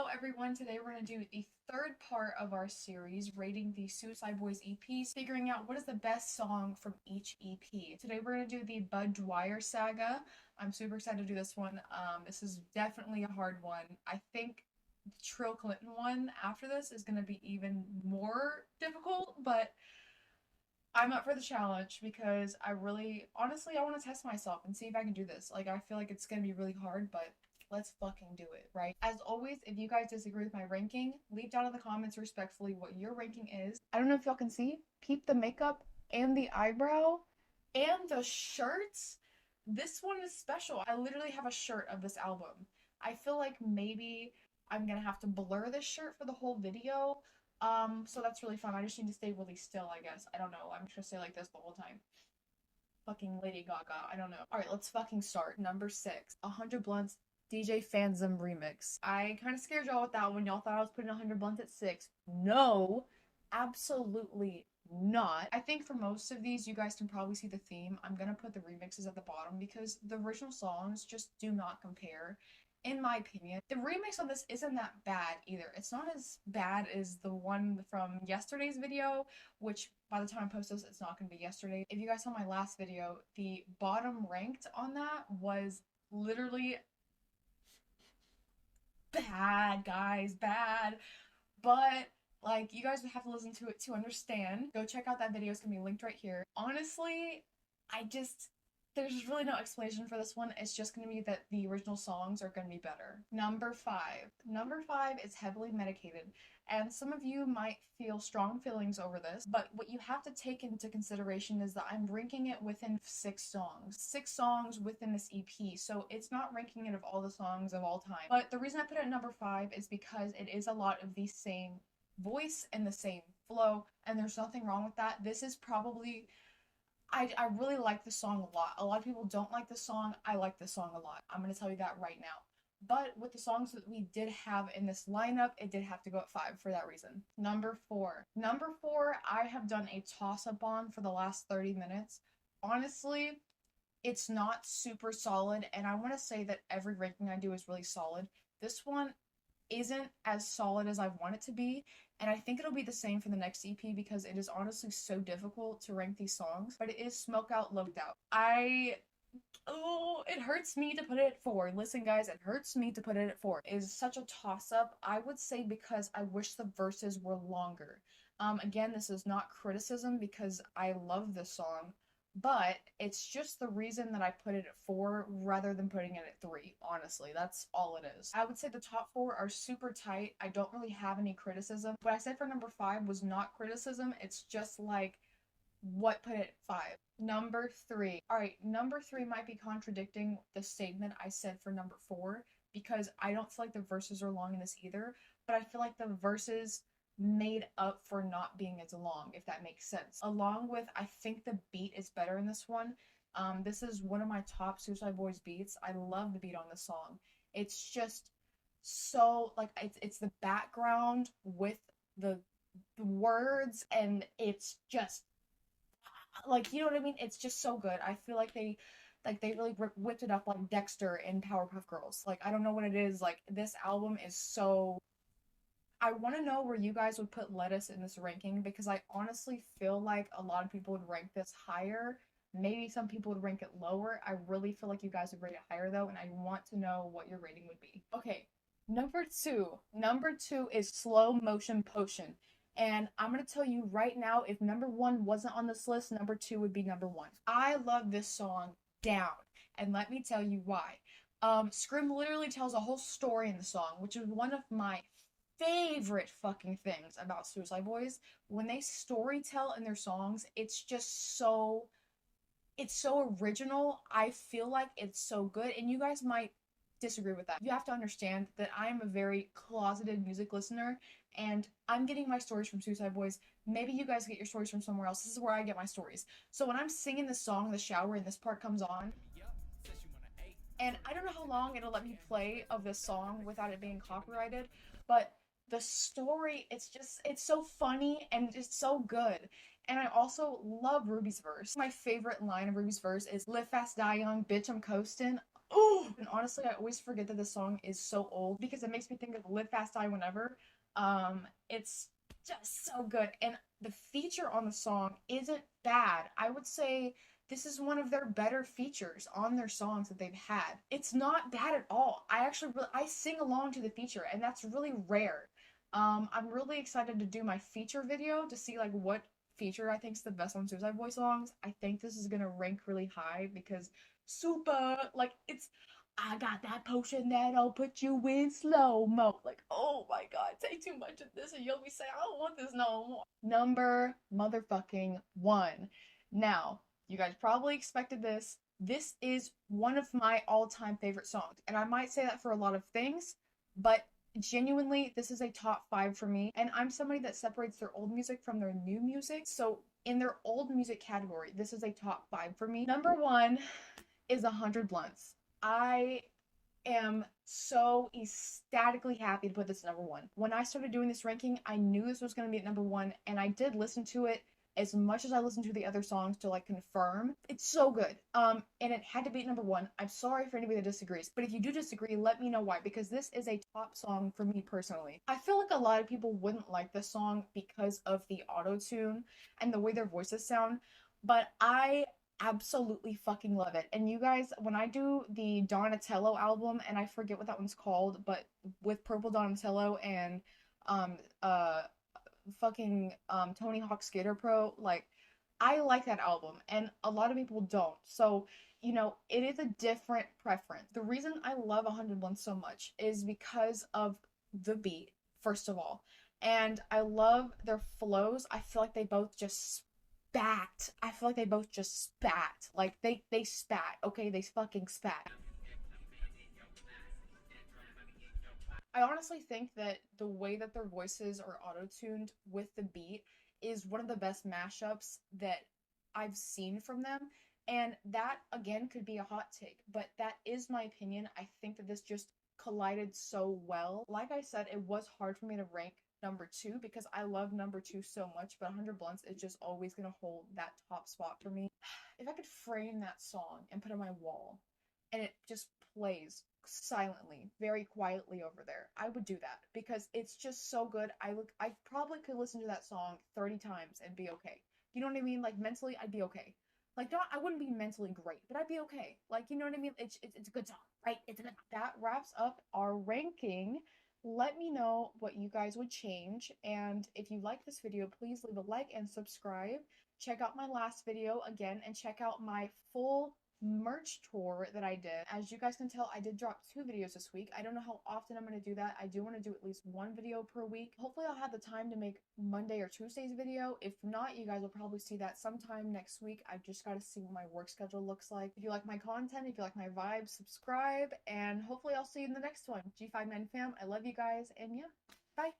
Hello everyone, today we're going to do the third part of our series, rating the Suicide Boys EPs, figuring out what is the best song from each EP. Today we're going to do the Dwyer Saga. I'm super excited to do this one. This is definitely a hard one. I think the Trill Clinton one after this is going to be even more difficult, but I'm up for the challenge because honestly, I want to test myself and see if I can do this. Like, I feel like it's going to be really hard, but let's fucking do it, right? As always, if you guys disagree with my ranking, leave down in the comments respectfully what your ranking is. I don't know if y'all can see. Peep the makeup and the eyebrow and the shirts. This one is special. I literally have a shirt of this album. I feel like maybe I'm gonna have to blur this shirt for the whole video. So that's really fun. I just need to stay really still, I guess. I don't know. I'm just gonna stay like this the whole time. Fucking Lady Gaga. I don't know. Alright, let's fucking start. Number 6. 100 Blunts DJ Phantom remix. I kind of scared y'all with that one. Y'all thought I was putting 100 Blunts at 6. No, absolutely not. I think for most of these, you guys can probably see the theme. I'm gonna put the remixes at the bottom because the original songs just do not compare. In my opinion, the remix on this isn't that bad either. It's not as bad as the one from yesterday's video, which by the time I post this, it's not going to be yesterday. If you guys saw my last video, the bottom ranked on that was literally bad, guys, bad. But like, you guys would have to listen to it to understand. Go check out that video. It's gonna be linked right here. Honestly, there's really no explanation for this one. It's just gonna be that the original songs are gonna be better. Number 5. Number 5 is heavily medicated, and some of you might feel strong feelings over this, but what you have to take into consideration is that I'm ranking it within 6 songs. 6 songs within this EP, so it's not ranking it of all the songs of all time. But the reason I put it at number 5 is because it is a lot of the same voice and the same flow, and there's nothing wrong with that. This is probably I really like the song a lot. A lot of people don't like the song. I like the song a lot. I'm going to tell you that right now. But with the songs that we did have in this lineup, it did have to go at 5 for that reason. Number 4. Number 4, I have done a toss-up on for the last 30 minutes. Honestly, it's not super solid, and I want to say that every ranking I do is really solid. This one isn't as solid as I want it to be, and I think it'll be the same for the next EP because it is honestly so difficult to rank these songs, but it is Smoke Out, Loped Out. It hurts me to put it at 4. Listen, guys, it hurts me to put it at 4. It is such a toss-up, I would say, because I wish the verses were longer. Again, this is not criticism because I love this song, but it's just the reason that I put it at 4 rather than putting it at 3, honestly. That's all it is. I would say the top 4 are super tight. I don't really have any criticism. What I said for number 5 was not criticism. It's just like what put it at 5. Number 3. Alright, number 3 might be contradicting the statement I said for number 4 because I don't feel like the verses are long in this either, but I feel like the verses made up for not being as long, if that makes sense. Along with, I think the beat is better in this one. This is one of my top Suicide Boys beats. I love the beat on this song. It's just so, like, it's the background with the words, and it's just, like, you know what I mean? It's just so good. I feel like they really whipped it up like Dexter in Powerpuff Girls. Like, I don't know what it is. Like, this album is so I want to know where you guys would put Lettuce in this ranking because I honestly feel like a lot of people would rank this higher. Maybe some people would rank it lower. I really feel like you guys would rate it higher though, and I want to know what your rating would be. Okay, number 2. Number 2 is Slow Motion Potion. And I'm going to tell you right now, if number 1 wasn't on this list, number 2 would be number 1. I love this song down, and let me tell you why. Scrim literally tells a whole story in the song, which is one of my favorite fucking things about Suicide Boys. When they story tell in their songs, it's so original. I feel like it's so good, and you guys might disagree with that. You have to understand that I am a very closeted music listener, and I'm getting my stories from Suicide Boys. Maybe you guys get your stories from somewhere else. This is where I get my stories. So when I'm singing this song in the shower and this part comes on, and I don't know how long it'll let me play of this song without it being copyrighted, but the story, it's so funny and it's so good. And I also love Ruby's verse. My favorite line of Ruby's verse is "Live fast, die young, bitch, I'm coasting." Oh, and honestly, I always forget that this song is so old because it makes me think of Live Fast Die Whenever. It's just so good, and the feature on the song isn't bad. I would say this is one of their better features on their songs that they've had. It's not bad at all. I actually I sing along to the feature, and that's really rare. I'm really excited to do my feature video to see like what feature I think is the best on Suicide Boy songs. I think this is gonna rank really high because super like it's I got that potion that'll put you in slow mo. Like, oh my god, take too much of this and you'll be saying, I don't want this no more. Number motherfucking one. Now, you guys probably expected this. This is one of my all-time favorite songs. And I might say that for a lot of things, but genuinely, this is a top five for me. And I'm somebody that separates their old music from their new music. So in their old music category, this is a top five for me. Number one is 100 Blunts. I am so ecstatically happy to put this number one. When I started doing this ranking, I knew this was going to be at number one, and I did listen to it as much as I listened to the other songs to like confirm. It's so good. And it had to be at number one. I'm sorry for anybody that disagrees, but if you do disagree, let me know why, because this is a top song for me personally. I feel like a lot of people wouldn't like this song because of the auto tune and the way their voices sound, but I absolutely fucking love it. And you guys, when I do the Donatello album, and I forget what that one's called, but with Purple Donatello and um uh fucking Tony Hawk Skater Pro, like I like that album and a lot of people don't. So, it is a different preference. The reason I love 101 so much is because of the beat, first of all. And I love their flows. I feel like they both just spat. I feel like they both just spat. Like they spat, okay? They fucking spat. I honestly think that the way that their voices are auto-tuned with the beat is one of the best mashups that I've seen from them. And that again could be a hot take, but that is my opinion. I think that this just collided so well. Like I said, it was hard for me to rank number two because I love number two so much, but 100 Blunts is just always gonna hold that top spot for me. If I could frame that song and put it on my wall, and it just plays silently, very quietly over there, I would do that because it's just so good. I probably could listen to that song 30 times and be okay. You know what I mean? Like mentally, I'd be okay. Like not, I wouldn't be mentally great, but I'd be okay. Like you know what I mean? It's a good song, right? It's a good. That wraps up our ranking. Let me know what you guys would change, and if you like this video, please leave a like and subscribe. Check out my last video again, and check out my full merch tour that I did. As you guys can tell, I did drop 2 videos this week. I don't know how often I'm going to do that. I do want to do at least 1 video per week. Hopefully I'll have the time to make Monday or Tuesday's video. If not, you guys will probably see that sometime next week. I've just got to see what my work schedule looks like. If you like my content, if you like my vibe, subscribe, and hopefully I'll see you in the next one. G59 fam, I love you guys, and yeah, bye.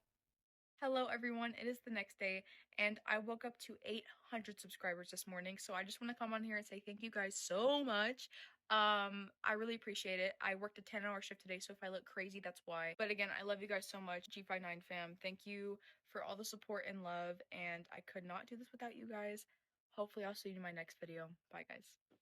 Hello, everyone. It is the next day, and I woke up to 800 subscribers this morning. So I just want to come on here and say thank you guys so much. I really appreciate it. I worked a 10-hour shift today, so if I look crazy, that's why. But again, I love you guys so much. G59 fam, thank you for all the support and love, and I could not do this without you guys. Hopefully, I'll see you in my next video. Bye, guys.